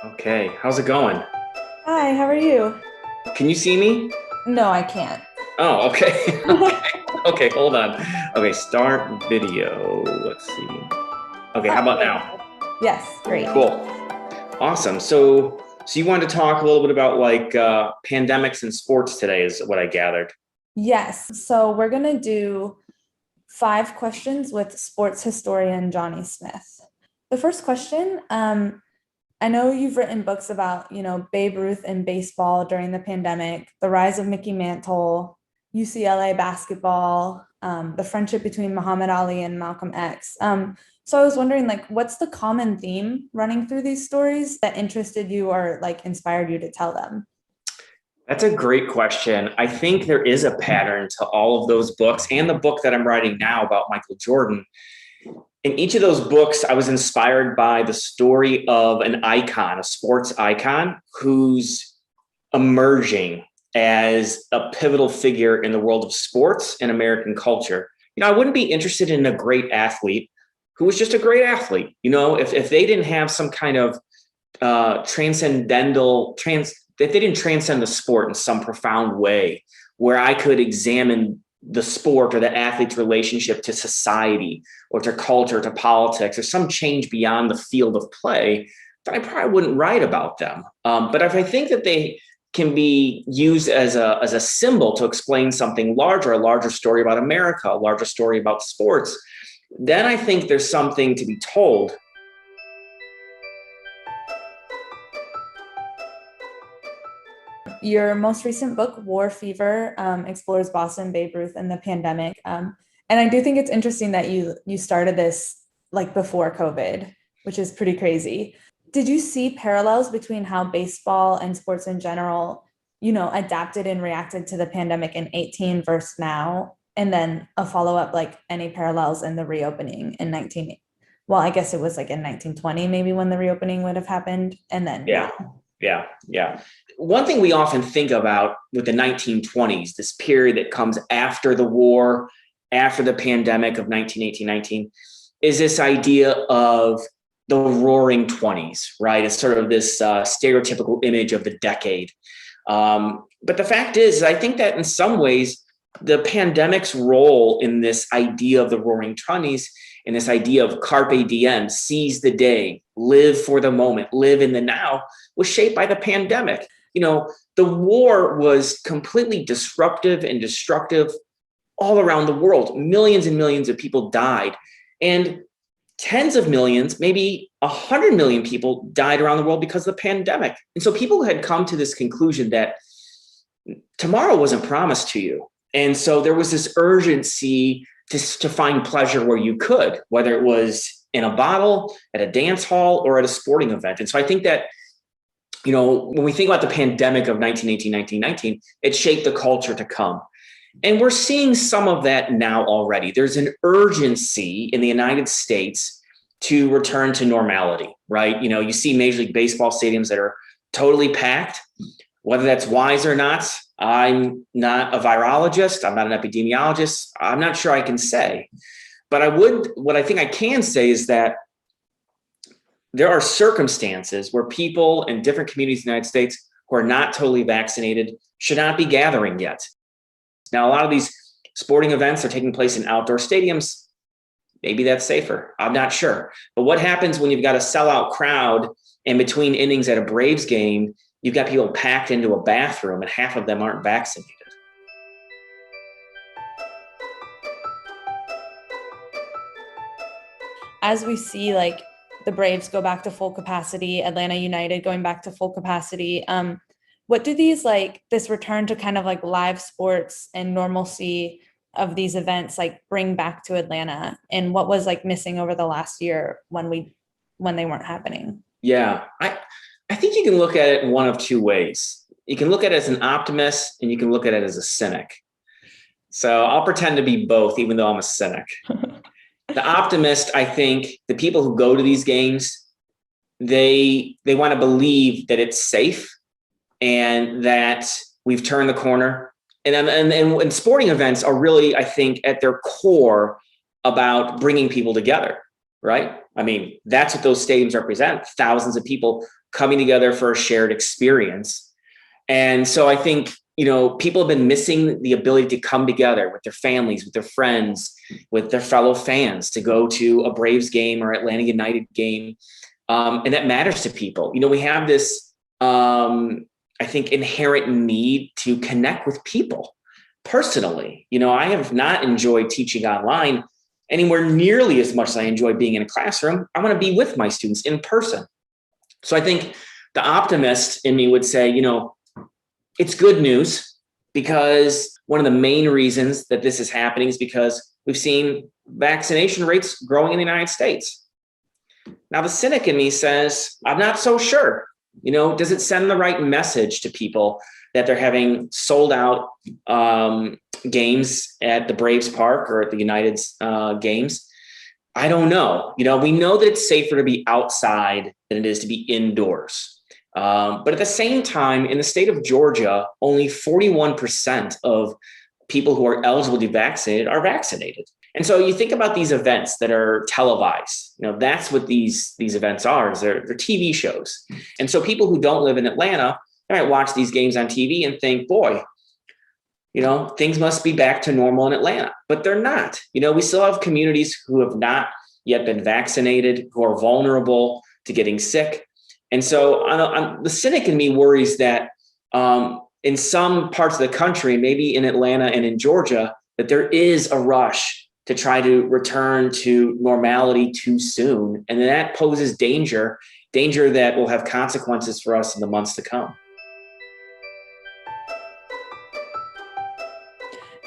Okay, how's it going? Hi, how are you? Can you see me? No, I can't. Oh, okay. Okay, hold on. Okay, start video. Let's see. Okay, how Oh, about there now? we go. Yes, great. Cool. Awesome. So you wanted to talk a little bit about pandemics and sports today, is what I gathered. Yes, so we're gonna do 5 questions with sports historian Johnny Smith. The first question, I know you've written books about, Babe Ruth and baseball during the pandemic, the rise of Mickey Mantle, UCLA basketball, the friendship between Muhammad Ali and Malcolm X. So I was wondering, like, what's the common theme running through these stories that interested you or like inspired you to tell them? That's a great question. I think there is a pattern to all of those books and the book that I'm writing now about Michael Jordan. In each of those books, I was inspired by the story of an icon, a sports icon, who's emerging as a pivotal figure in the world of sports and American culture. I wouldn't be interested in a great athlete who was just a great athlete. If they didn't have some kind of if they didn't transcend the sport in some profound way where I could examine the sport or the athlete's relationship to society or to culture, to politics, or some change beyond the field of play, then I probably wouldn't write about them. But if I think that they can be used as a symbol to explain something larger, a larger story about America, a larger story about sports, then I think there's something to be told. Your most recent book, War Fever, explores Boston, Babe Ruth, and the pandemic. And I do think it's interesting that you started this like before COVID, which is pretty crazy. Did you see parallels between how baseball and sports in general, adapted and reacted to the pandemic in 18 versus now? And then a follow-up, like any parallels in the reopening in 19, well, I guess it was like in 1920, maybe when the reopening would have happened. And then Yeah, now. yeah. One thing we often think about with the 1920s, this period that comes after the war, after the pandemic of 1918-19, is this idea of the roaring 20s, right? It's sort of this stereotypical image of the decade. But the fact is, I think that in some ways, the pandemic's role in this idea of the roaring 20s, in this idea of carpe diem, seize the day, live for the moment, live in the now, was shaped by the pandemic. The war was completely disruptive and destructive all around the world. Millions and millions of people died. And tens of millions, maybe 100 million people died around the world because of the pandemic. And so people had come to this conclusion that tomorrow wasn't promised to you. And so there was this urgency to find pleasure where you could, whether it was in a bottle, at a dance hall, or at a sporting event. And so I think that, when we think about the pandemic of 1918, 1919, it shaped the culture to come. And we're seeing some of that now already. There's an urgency in the United States to return to normality, right? You see Major League Baseball stadiums that are totally packed. Whether that's wise or not, I'm not a virologist. I'm not an epidemiologist. I'm not sure I can say. But what I think I can say is that there are circumstances where people in different communities in the United States who are not totally vaccinated should not be gathering yet. Now, a lot of these sporting events are taking place in outdoor stadiums. Maybe that's safer. I'm not sure. But what happens when you've got a sellout crowd in between innings at a Braves game? You've got people packed into a bathroom and half of them aren't vaccinated. As we see like the Braves go back to full capacity, Atlanta United going back to full capacity, what do these like this return to kind of like live sports and normalcy of these events like bring back to Atlanta, and what was like missing over the last year when they weren't happening? Yeah, I think you can look at it in one of two ways. You can look at it as an optimist and you can look at it as a cynic. So I'll pretend to be both, even though I'm a cynic. The optimist, I think the people who go to these games, they want to believe that it's safe and that we've turned the corner. And sporting events are really, I think, at their core about bringing people together, right? I mean, that's what those stadiums represent. Thousands of people coming together for a shared experience. And so I think, people have been missing the ability to come together with their families, with their friends, with their fellow fans, to go to a Braves game or Atlanta United game. And that matters to people. We have this, I think, inherent need to connect with people personally. I have not enjoyed teaching online anywhere nearly as much as I enjoy being in a classroom. I want to be with my students in person. So I think the optimist in me would say, it's good news, because one of the main reasons that this is happening is because we've seen vaccination rates growing in the United States. Now, the cynic in me says, I'm not so sure. Does it send the right message to people that they're having sold out games at the Braves Park or at the United's games? I don't know. We know that it's safer to be outside than it is to be indoors. But at the same time, in the state of Georgia, only 41% of people who are eligible to be vaccinated are vaccinated. And so you think about these events that are televised, that's what these events are, is they're TV shows. And so people who don't live in Atlanta, they might watch these games on TV and think, boy, things must be back to normal in Atlanta, but they're not. We still have communities who have not yet been vaccinated, who are vulnerable to getting sick. And so the cynic in me worries that in some parts of the country, maybe in Atlanta and in Georgia, that there is a rush to try to return to normality too soon. And that poses danger that will have consequences for us in the months to come.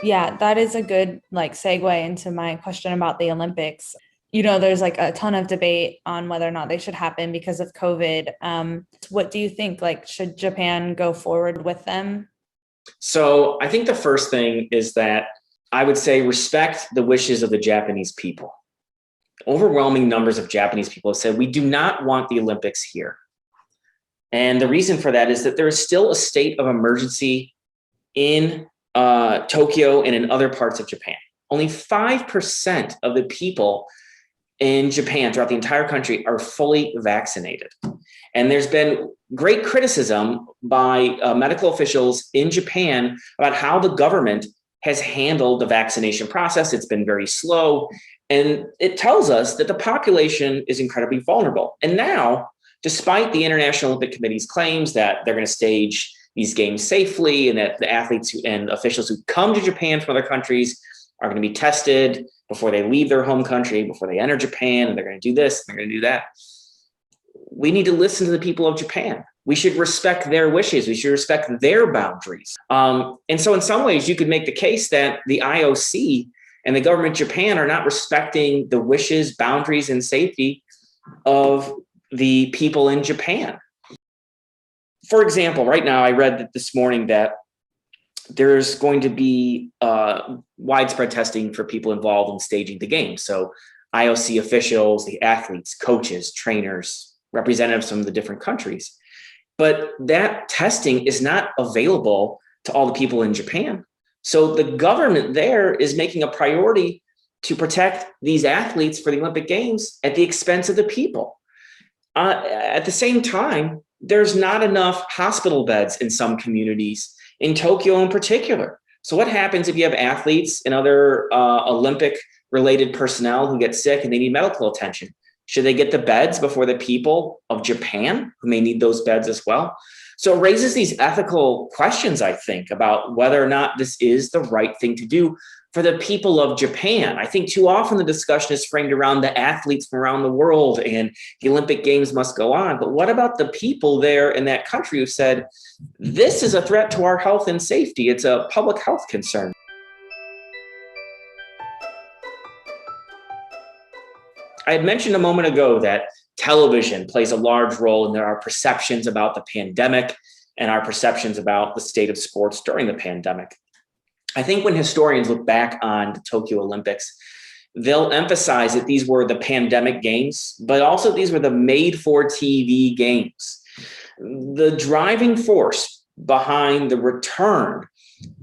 Yeah, that is a good segue into my question about the Olympics. There's a ton of debate on whether or not they should happen because of COVID. What do you think? Should Japan go forward with them? So I think the first thing is that I would say respect the wishes of the Japanese people. Overwhelming numbers of Japanese people have said, we do not want the Olympics here. And the reason for that is that there is still a state of emergency in Tokyo and in other parts of Japan. Only 5% of the people in Japan throughout the entire country are fully vaccinated. And there's been great criticism by medical officials in Japan about how the government has handled the vaccination process. It's been very slow. And it tells us that the population is incredibly vulnerable. And now, despite the International Olympic Committee's claims that they're going to stage these games safely and that the athletes and officials who come to Japan from other countries are going to be tested before they leave their home country, before they enter Japan, and they're going to do this, and they're going to do that. We need to listen to the people of Japan. We should respect their wishes. We should respect their boundaries. And so in some ways, you could make the case that the IOC and the government of Japan are not respecting the wishes, boundaries, and safety of the people in Japan. For example, right now, I read that this morning that there's going to be widespread testing for people involved in staging the game. So IOC officials, the athletes, coaches, trainers, representatives from the different countries. But that testing is not available to all the people in Japan. So the government there is making a priority to protect these athletes for the Olympic Games at the expense of the people. At the same time, there's not enough hospital beds in some communities, in Tokyo in particular. So what happens if you have athletes and other Olympic-related personnel who get sick and they need medical attention? Should they get the beds before the people of Japan who may need those beds as well? So it raises these ethical questions, I think, about whether or not this is the right thing to do for the people of Japan. I think too often the discussion is framed around the athletes from around the world and the Olympic Games must go on. But what about the people there in that country who said, this is a threat to our health and safety? It's a public health concern. I had mentioned a moment ago that television plays a large role in our perceptions about the pandemic and our perceptions about the state of sports during the pandemic. I think when historians look back on the Tokyo Olympics, they'll emphasize that these were the pandemic games, but also these were the made-for-TV games. The driving force behind the return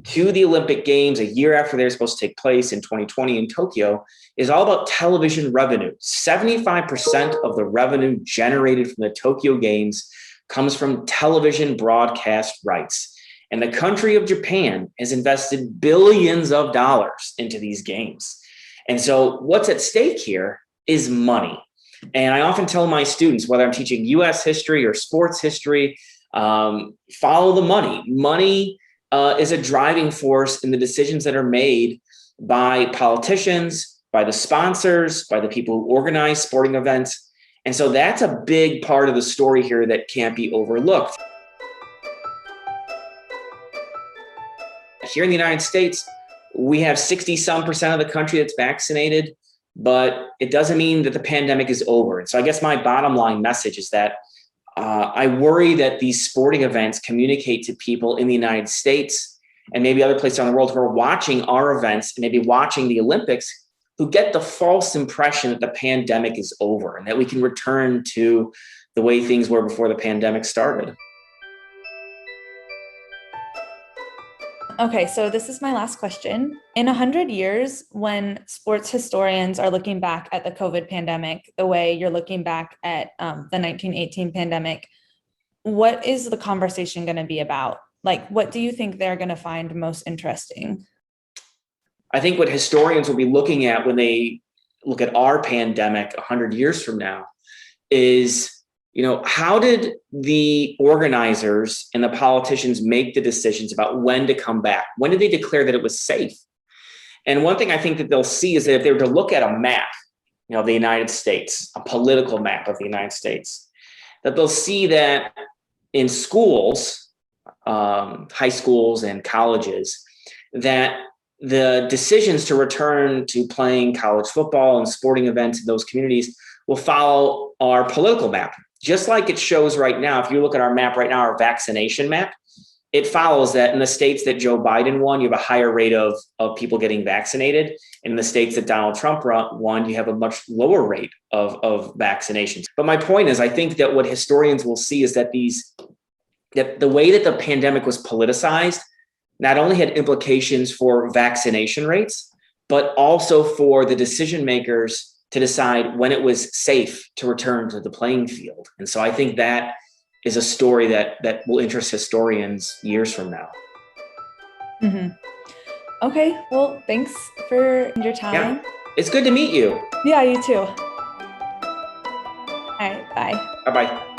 to the Olympic Games a year after they're supposed to take place in 2020 in Tokyo is all about television revenue. 75% of the revenue generated from the Tokyo Games comes from television broadcast rights. And the country of Japan has invested billions of dollars into these games. And so what's at stake here is money. And I often tell my students, whether I'm teaching US history or sports history, follow the money. Money is a driving force in the decisions that are made by politicians, by the sponsors, by the people who organize sporting events. And so that's a big part of the story here that can't be overlooked. Here in the United States, we have 60-some% of the country that's vaccinated, but it doesn't mean that the pandemic is over. And so I guess my bottom line message is that I worry that these sporting events communicate to people in the United States and maybe other places around the world who are watching our events and maybe watching the Olympics, who get the false impression that the pandemic is over and that we can return to the way things were before the pandemic started. Okay, so this is my last question. In 100 years, when sports historians are looking back at the COVID pandemic, the way you're looking back at the 1918 pandemic, what is the conversation going to be about? Like, what do you think they're going to find most interesting? I think what historians will be looking at when they look at our pandemic 100 years from now is, how did the organizers and the politicians make the decisions about when to come back? When did they declare that it was safe? And one thing I think that they'll see is that if they were to look at a map, of the United States, a political map of the United States, that they'll see that in schools, high schools and colleges, that the decisions to return to playing college football and sporting events in those communities will follow our political map. Just like it shows right now, if you look at our map right now, our vaccination map, it follows that in the states that Joe Biden won, you have a higher rate of people getting vaccinated. In the states that Donald Trump won, you have a much lower rate of vaccinations. But my point is, I think that what historians will see is that that the way that the pandemic was politicized not only had implications for vaccination rates, but also for the decision makers to decide when it was safe to return to the playing field. And so I think that is a story that will interest historians years from now. Mm-hmm. Okay, well, thanks for your time. Yeah, it's good to meet you. Yeah, you too. All right, bye. Bye-bye.